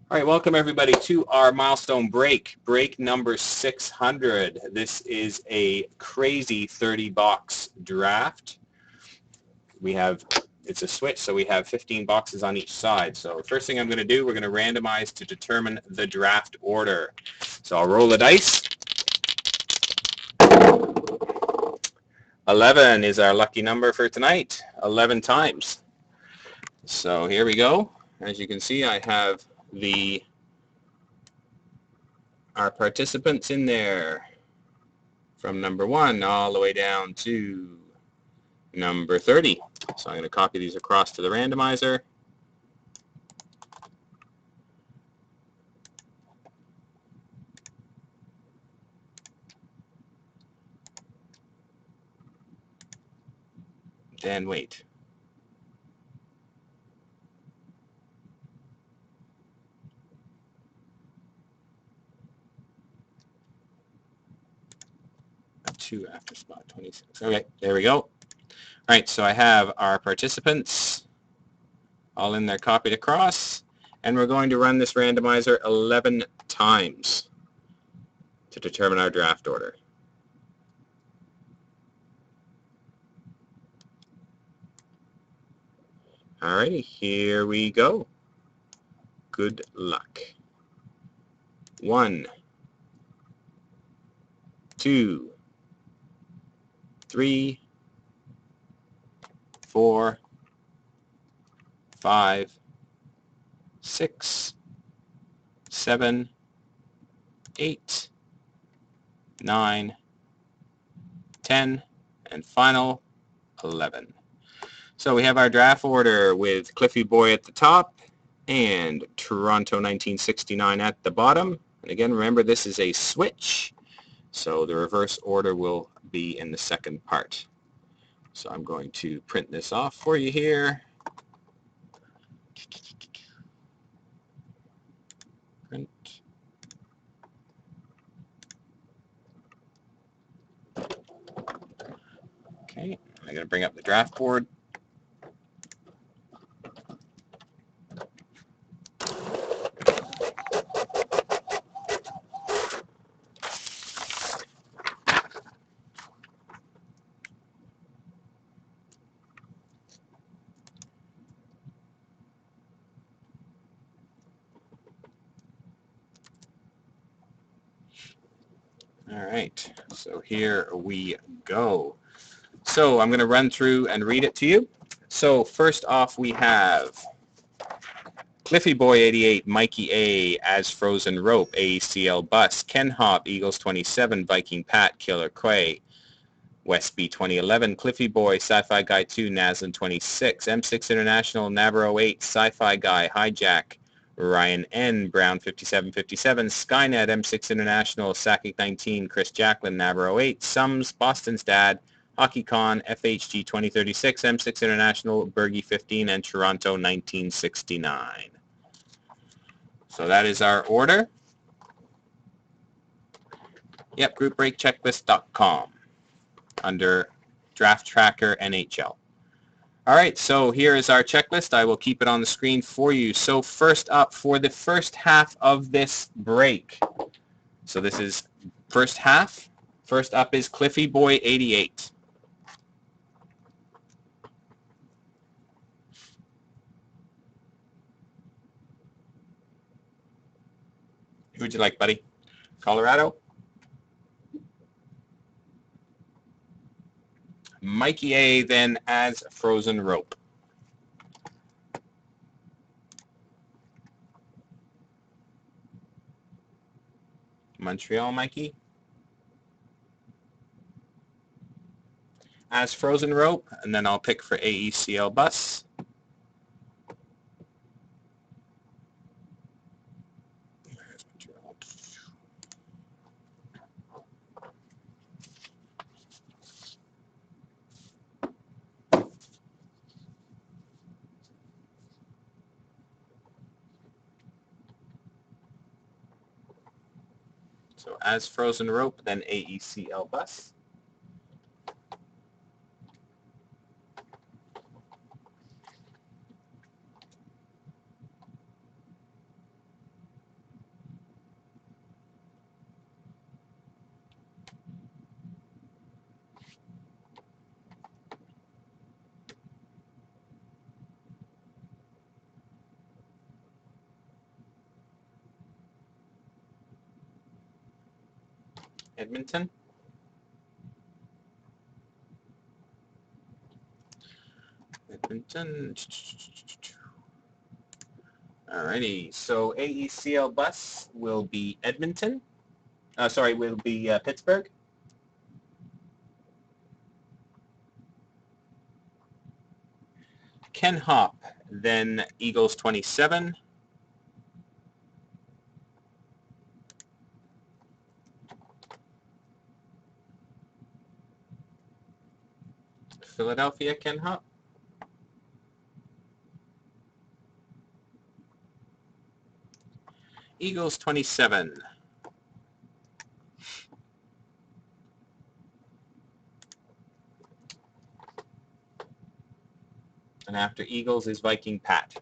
All right, welcome everybody to our milestone break number 600. This is a crazy 30-box draft. It's a switch, so we have 15 boxes on each side. So first thing I'm going to do, we're going to randomize to determine the draft order. So I'll roll the dice. 11 is our lucky number for tonight, 11 times. So here we go. As you can see, I have our participants in there from number 1 all the way down to number 30. So I'm going to copy these across to the randomizer. Then wait. Two after spot 26. Okay, there we go. All right, so I have our participants all in there copied across, and we're going to run this randomizer 11 times to determine our draft order. All righty, here we go. Good luck. 1, 2, 3, 4, 5, 6, 7, 8, 9, 10, and final 11. So we have our draft order with Cliffy Boy at the top and Toronto 1969 at the bottom. And again, remember, this is a switch, so the reverse order will be in the second part. So I'm going to print this off for you here. Print. Okay, I'm going to bring up the draft board. All right, so here we go. So I'm going to run through and read it to you. So first off, we have Cliffy Boy 88, Mikey A, As Frozen Rope, AECL Bus, Ken Hop, Eagles 27, Viking Pat, Killer Quay, Westby 2011, Cliffy Boy, Sci-Fi Guy 2, Naslin 26, M6 International, Navarro 8, Sci-Fi Guy, Hijack, Ryan N, Brown 5757, Skynet, M6 International, Sakic 19, Chris Jacklin, Navarro 8, Sums, Boston's Dad, HockeyCon, FHG 2036, M6 International, Bergie 15, and Toronto 1969. So that is our order. Yep, groupbreakchecklist.com under Draft Tracker NHL. All right, so here is our checklist. I will keep it on the screen for you. So first up, for the first half of this break, so this is first half. First up is Cliffy Boy 88. Who would you like, buddy? Colorado? Mikey A, then As Frozen Rope. Montreal, Mikey. As Frozen Rope, and then I'll pick for AECL Bus. So As Frozen Rope, then AECL Bus. Edmonton. Edmonton. Alrighty, so AECL bus will be Edmonton. Sorry, will be Pittsburgh. Ken Hop, then Eagles 27. Philadelphia, Ken Hop. Eagles 27. And after Eagles is Viking Pat.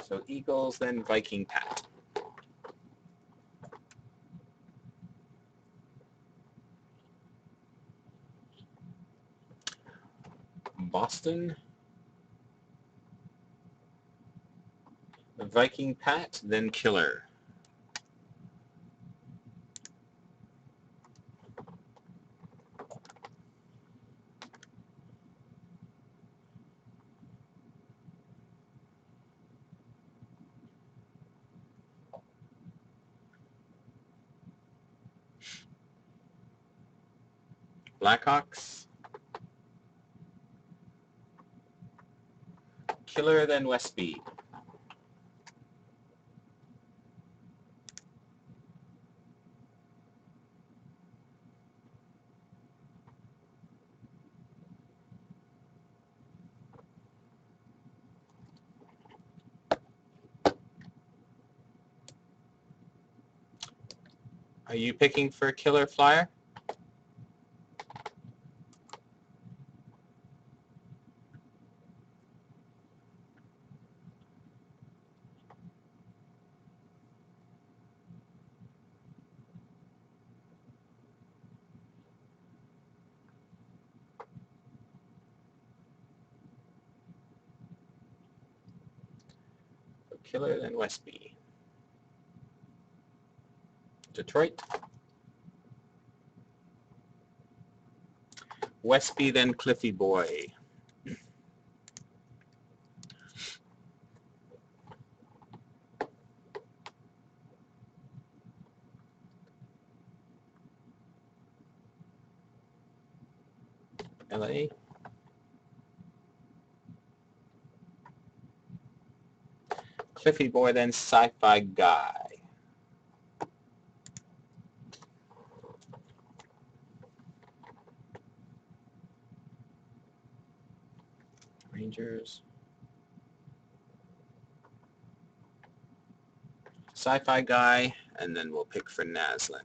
So Eagles, then Viking Pat. Boston. Viking Pat, then Killer. Blackhawks. Killer, then Westby. Are you picking for Killer Flyer? Killer, then Westby. Detroit. Westby, then Cliffy Boy. LA. Cliffy Boy, then Sci-Fi Guy. Rangers. Sci-Fi Guy, and then we'll pick for Naslin.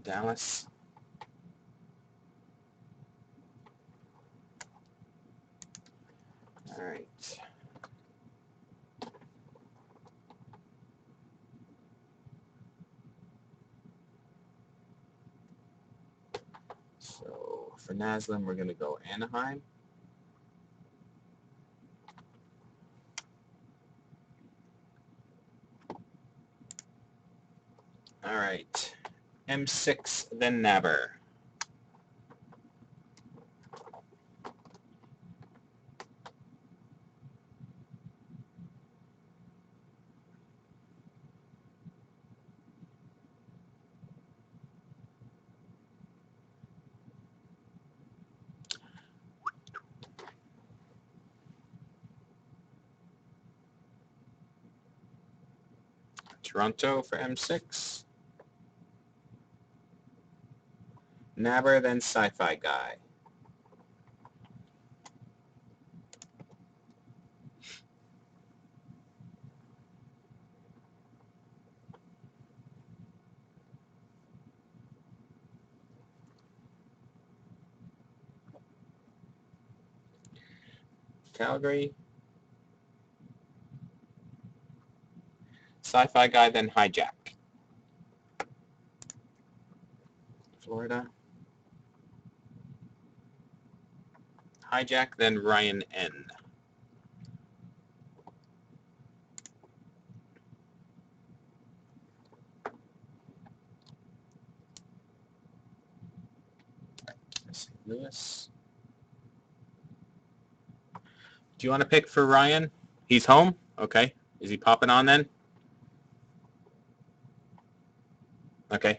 Dallas. All right. So for Naslin, we're going to go Anaheim. All right. M6, then Naber. Toronto for M6. Naber, then Sci-Fi Guy. Calgary. Sci-Fi Guy, then Hijack. Florida. Hijack, then Ryan N. St. Louis. Do you want to pick for Ryan? He's home? Okay. Is he popping on then? Okay.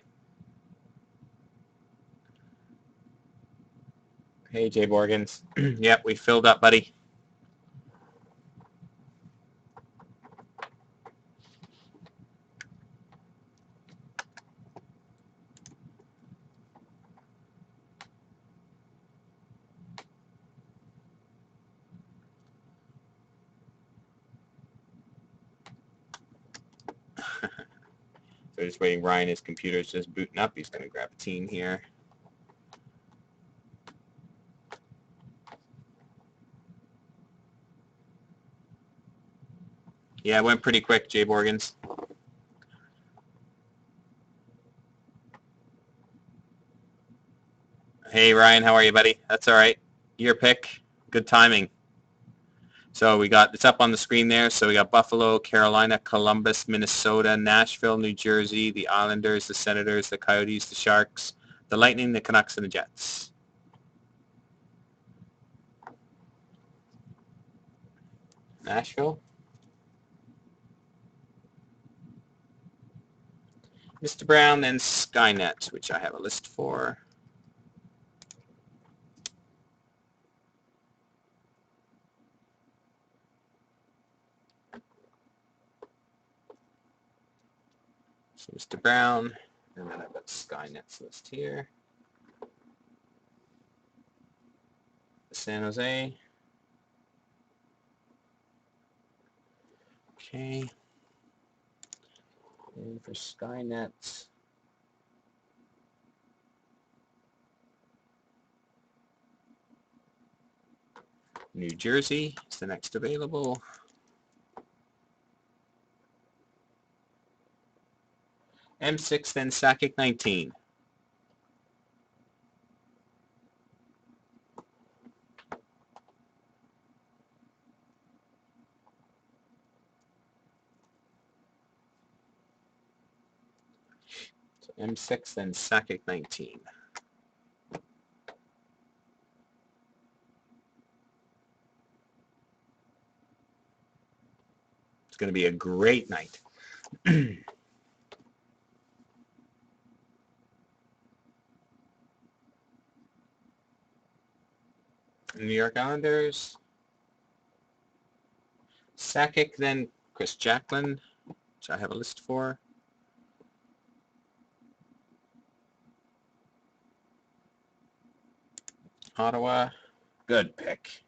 Hey, Jay Borgans. Yep, we filled up, buddy. So just waiting. Ryan, his computer's just booting up. He's going to grab a team here. Yeah, it went pretty quick, Jay Borgans. Hey, Ryan, how are you, buddy? That's all right. Your pick. Good timing. So we got, it's up on the screen there. So we got Buffalo, Carolina, Columbus, Minnesota, Nashville, New Jersey, the Islanders, the Senators, the Coyotes, the Sharks, the Lightning, the Canucks, and the Jets. Nashville. Mr. Brown, then Skynet, which I have a list for. So Mr. Brown, and then I've got Skynet's list here. San Jose. Okay. And for Skynet, New Jersey is the next available. M6, then Sakic 19. So M6, then Sakic 19. It's going to be a great night. New York Islanders. Sakic, then Chris Jacklin, which I have a list for. Ottawa. Good pick.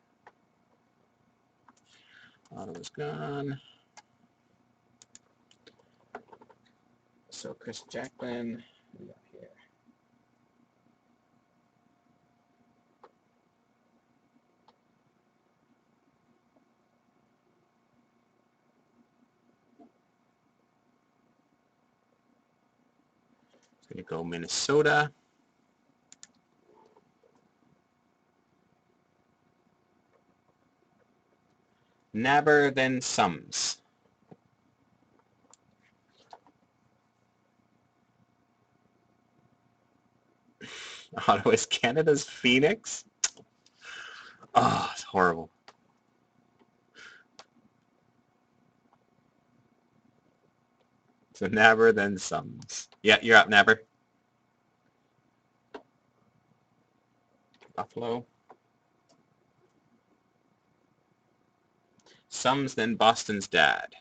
Ottawa's gone. So Chris Jacklin, we got here. It's going to go Minnesota. Naber, then Sums. Ottawa's Canada's Phoenix. Oh, it's horrible. So Naber, then Sums. Yeah, you're up, Naber. Buffalo. Sums, then Boston's dad.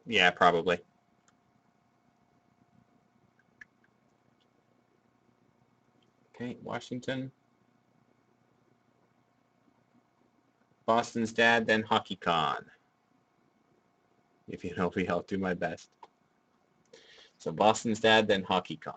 Yeah, probably. right, Washington. Boston's Dad, then HockeyCon. If you know me, I'll do my best. So Boston's Dad, then HockeyCon.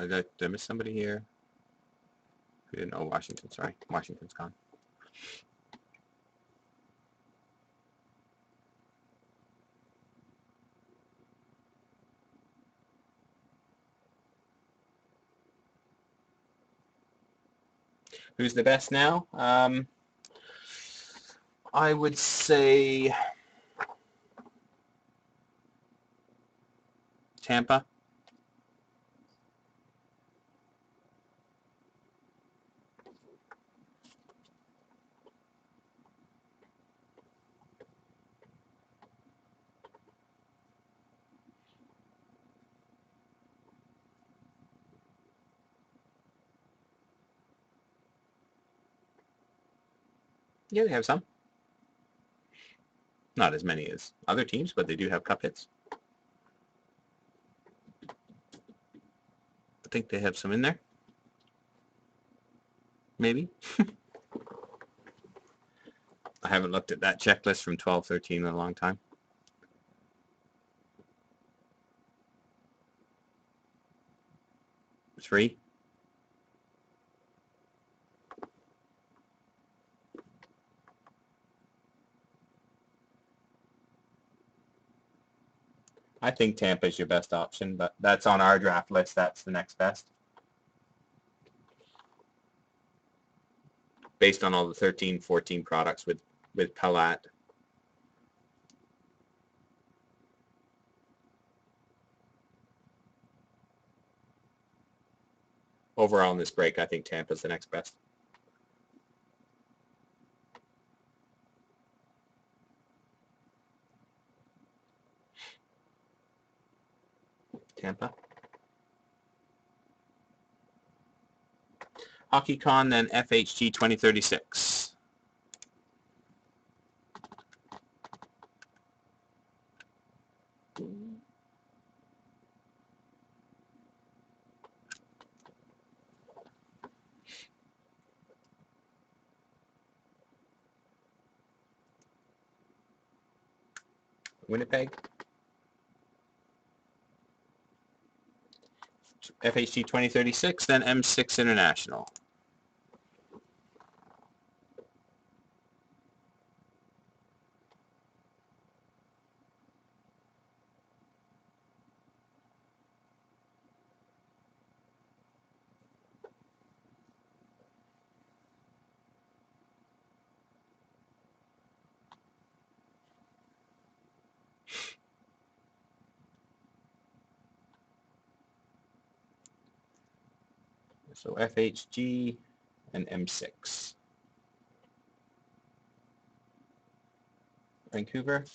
Did I miss somebody here? We didn't know Washington, sorry. Washington's gone. Who's the best now? I would say Tampa. Yeah, they have some. Not as many as other teams, but they do have cup hits. I think they have some in there. Maybe. I haven't looked at that checklist from 12-13 in a long time. Three. I think Tampa is your best option, but that's on our draft list. That's the next best. Based on all the 13-14 products with Palat. Overall in this break, I think Tampa's the next best. Tampa. HockeyCon, then FHG 2036. Winnipeg. FHG 2036, then M6 International. So FHG and M6. Vancouver.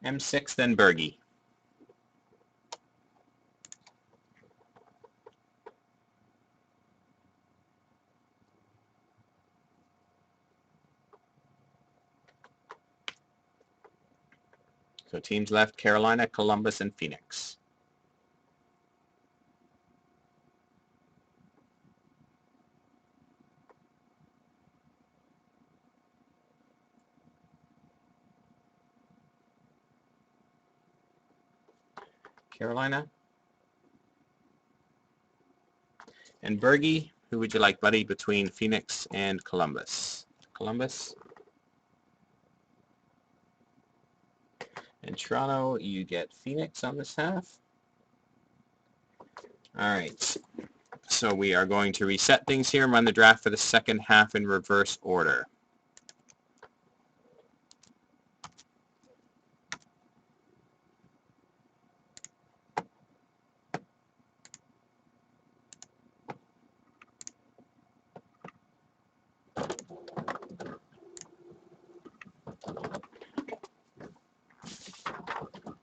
M6, then Bergie. So teams left: Carolina, Columbus, and Phoenix. Carolina. And Bergie, who would you like, buddy, between Phoenix and Columbus? Columbus. In Toronto, you get Phoenix on this half. All right. So we are going to reset things here and run the draft for the second half in reverse order.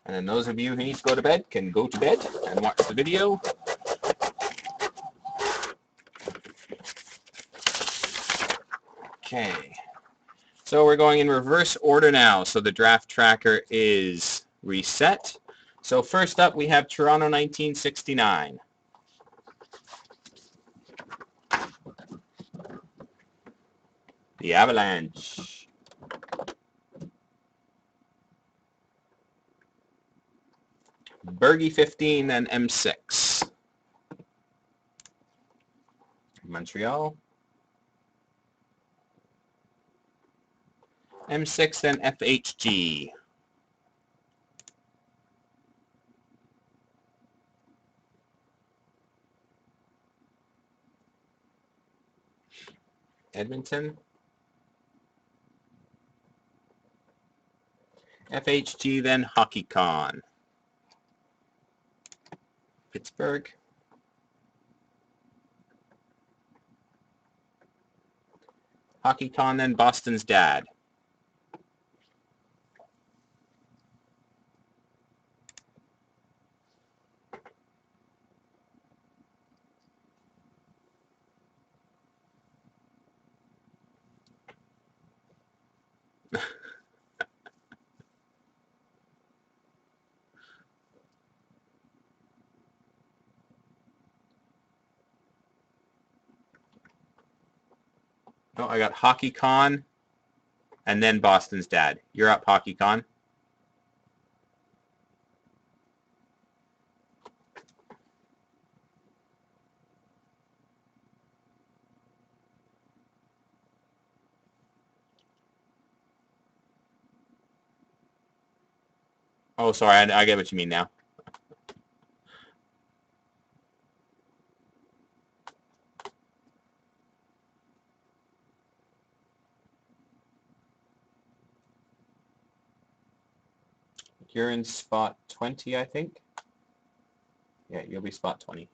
And then those of you who need to go to bed can go to bed and watch the video. Okay. So we're going in reverse order now. So the draft tracker is reset. So first up we have Toronto 1969. The Avalanche. Bergie 15 and M6. Montreal. M6 and FHG. Edmonton. FHG, then HockeyCon. Pittsburgh. HockeyCon, then Boston's Dad. Oh, I got HockeyCon and then Boston's Dad. You're up, HockeyCon. Oh, sorry, I get what you mean now. You're in spot 20, I think. Yeah, you'll be spot 20.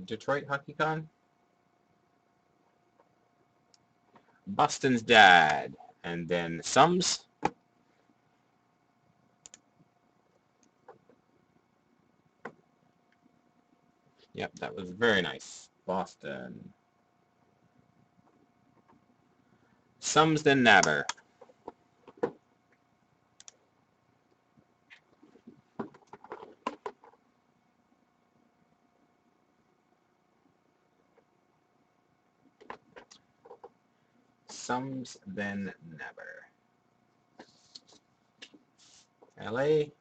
Detroit HockeyCon. Boston's Dad. And then Sums. Yep, that was very nice. Boston. Sums, then Naber. Sums, then Naber. LA.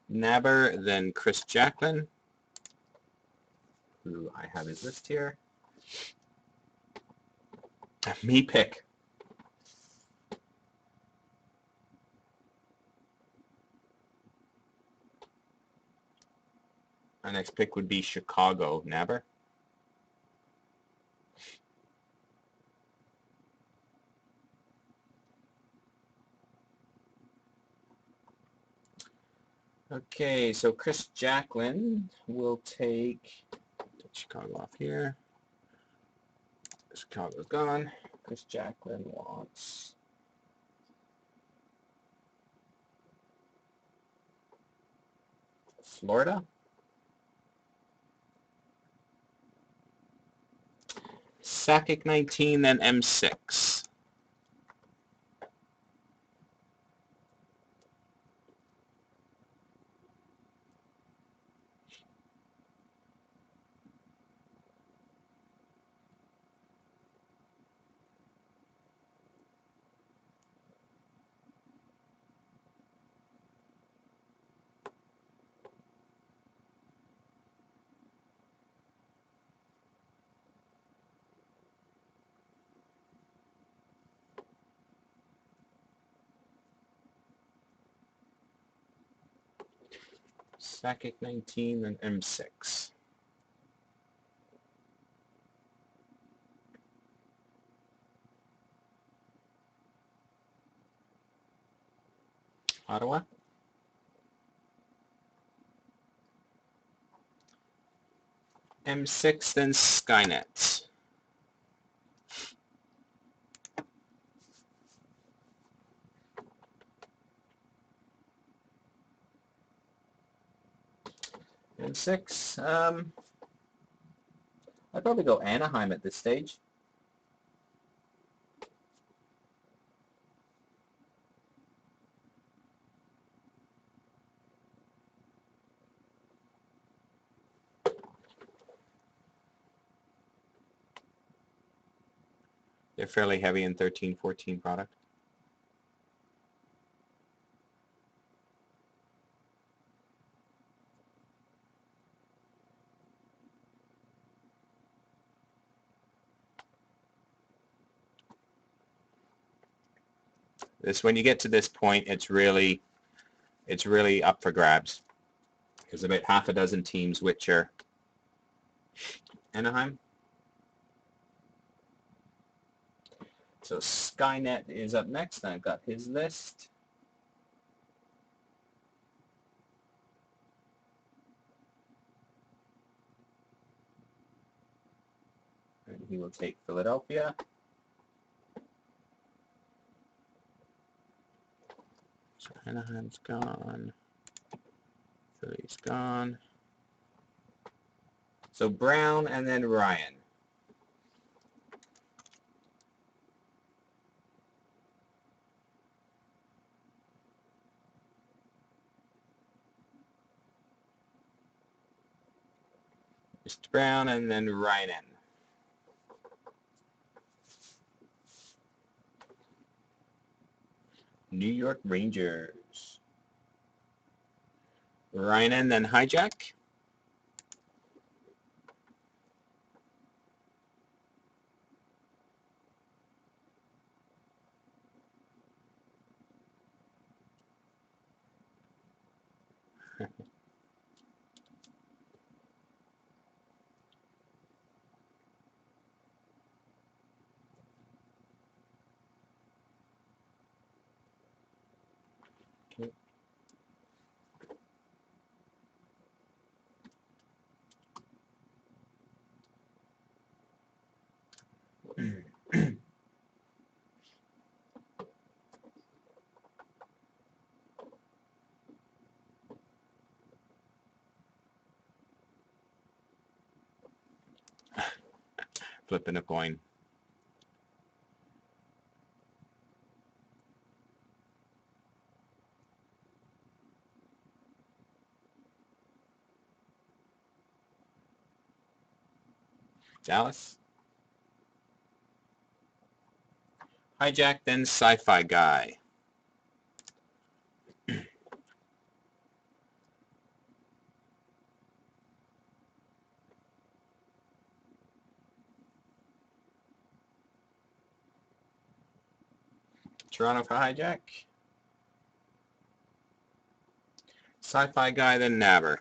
Naber, then Chris Jacklin, who I have his list here. Me pick. My next pick would be Chicago, Naber. Okay, so Chris Jacklin will take Chicago off here. Chicago's gone. Chris Jacqueline wants Florida. Sakic 19, then M6. Sakic 19, then M6. Ottawa. M6, then Skynet. M6. I'd probably go Anaheim at this stage. They're fairly heavy in 13-14 product. When you get to this point, it's really up for grabs. There's about half a dozen teams which are Anaheim. So Skynet is up next. I've got his list. And he will take Philadelphia. So Anaheim's gone. Philly's gone. So Brown and then Ryan. Mr. Brown and then Ryan. New York Rangers. Ryan, then Hijack. Flipping a coin. Dallas. Hijack, then Sci-Fi Guy. Toronto for Hijack. Sci-Fi Guy, then Nabber.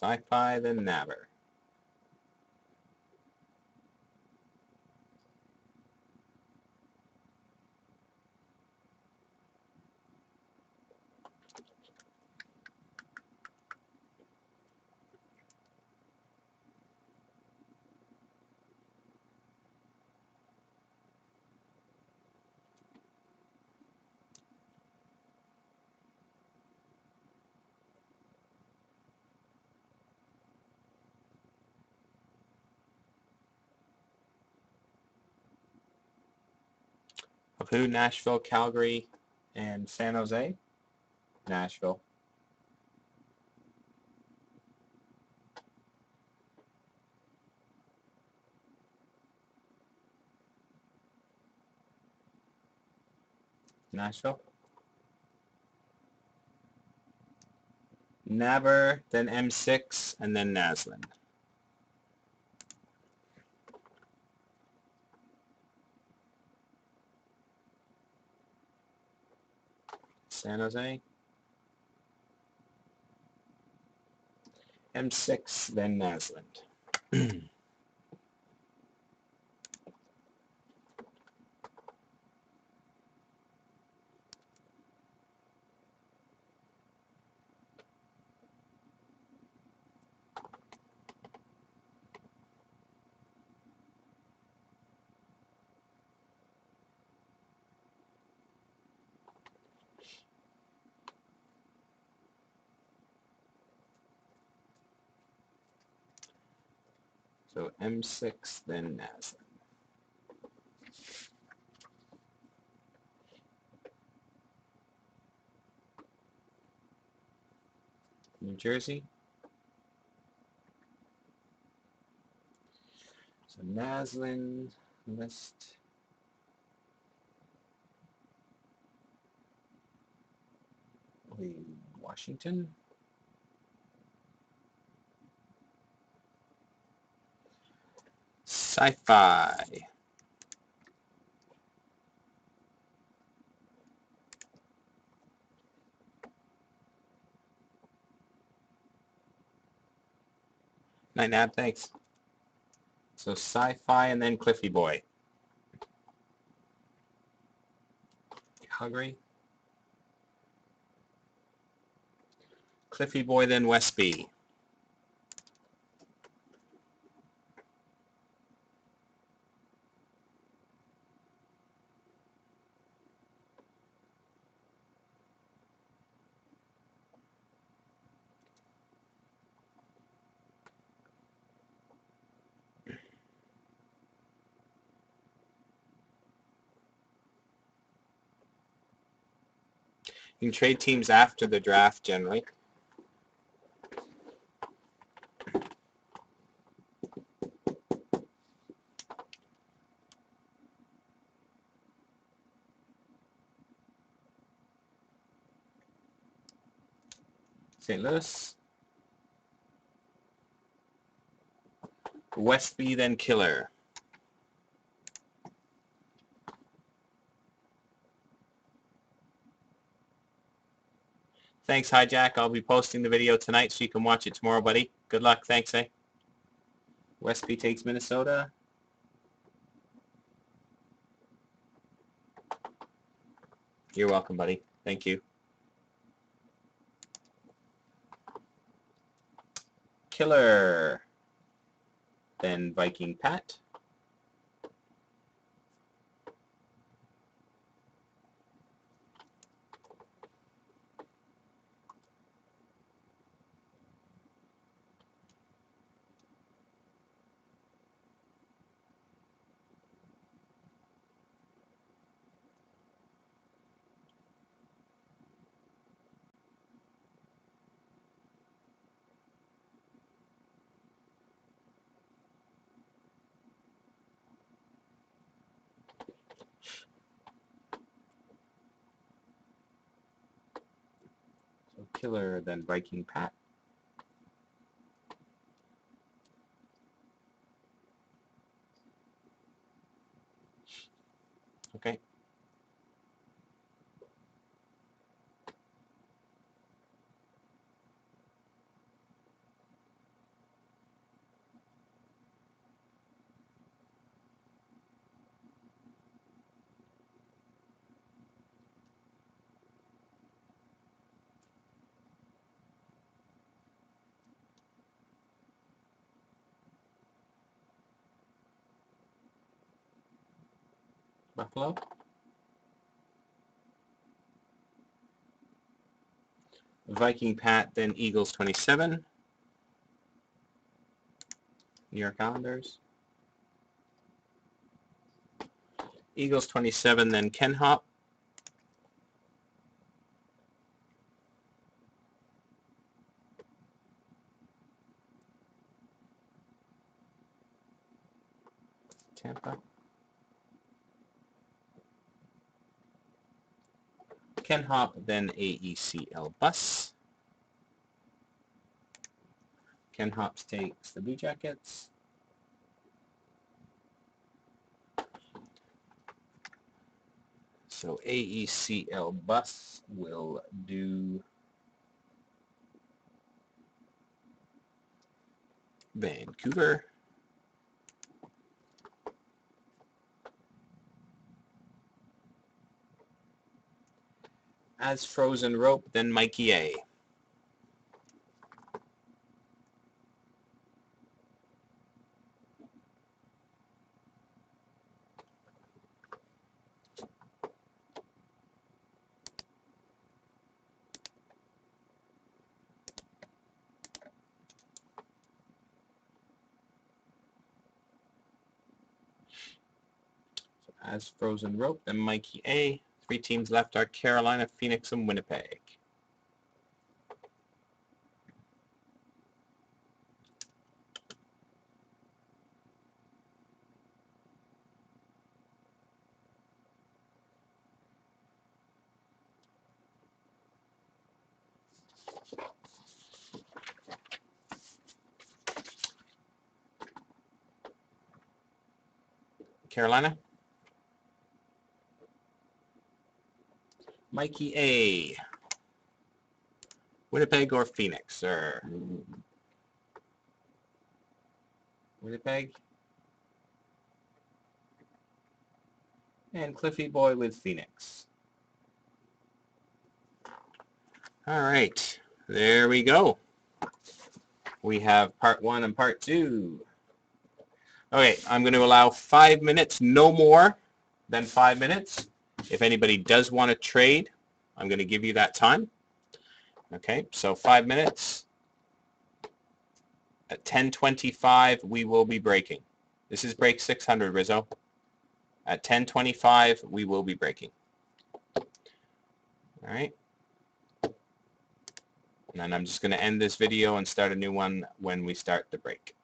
Sci-Fi, then Nabber. Of who? Nashville, Calgary, and San Jose? Nashville. Nashville. Nabber, then M6, and then Naslin. San Jose. M6, then Naslin. So M6, then Naslin. New Jersey. So Naslin, list. Washington. Sci-Fi. Night Nab, thanks. So Sci-Fi and then Cliffy Boy. Calgary. Cliffy Boy, then Westby. You can trade teams after the draft generally. St. Louis. Westby, then Killer. Thanks, Hijack. I'll be posting the video tonight so you can watch it tomorrow, buddy. Good luck. Thanks, eh? Westby takes Minnesota. You're welcome, buddy. Thank you. Killer. Then Viking Pat. So Killer, then Viking Pat. Okay. Buffalo. Viking Pat, then Eagles 27. New York Islanders. Eagles 27, then Ken Hop. Tampa. Ken Hop, then AECL Bus. Ken Hop takes the Blue Jackets. So AECL Bus will do Vancouver. As Frozen Rope, then Mikey A. As Frozen Rope, then Mikey A. 3 teams left are Carolina, Phoenix, and Winnipeg. Carolina. Mikey A. Winnipeg or Phoenix, sir? Winnipeg. And Cliffy Boy with Phoenix. All right, there we go. We have part 1 and part 2. Okay, I'm going to allow 5 minutes, no more than 5 minutes. If anybody does want to trade, I'm going to give you that time. Okay, so 5 minutes. At 10:25, we will be breaking. This is break 600, Rizzo. At 10:25, we will be breaking. All right. And then I'm just going to end this video and start a new one when we start the break.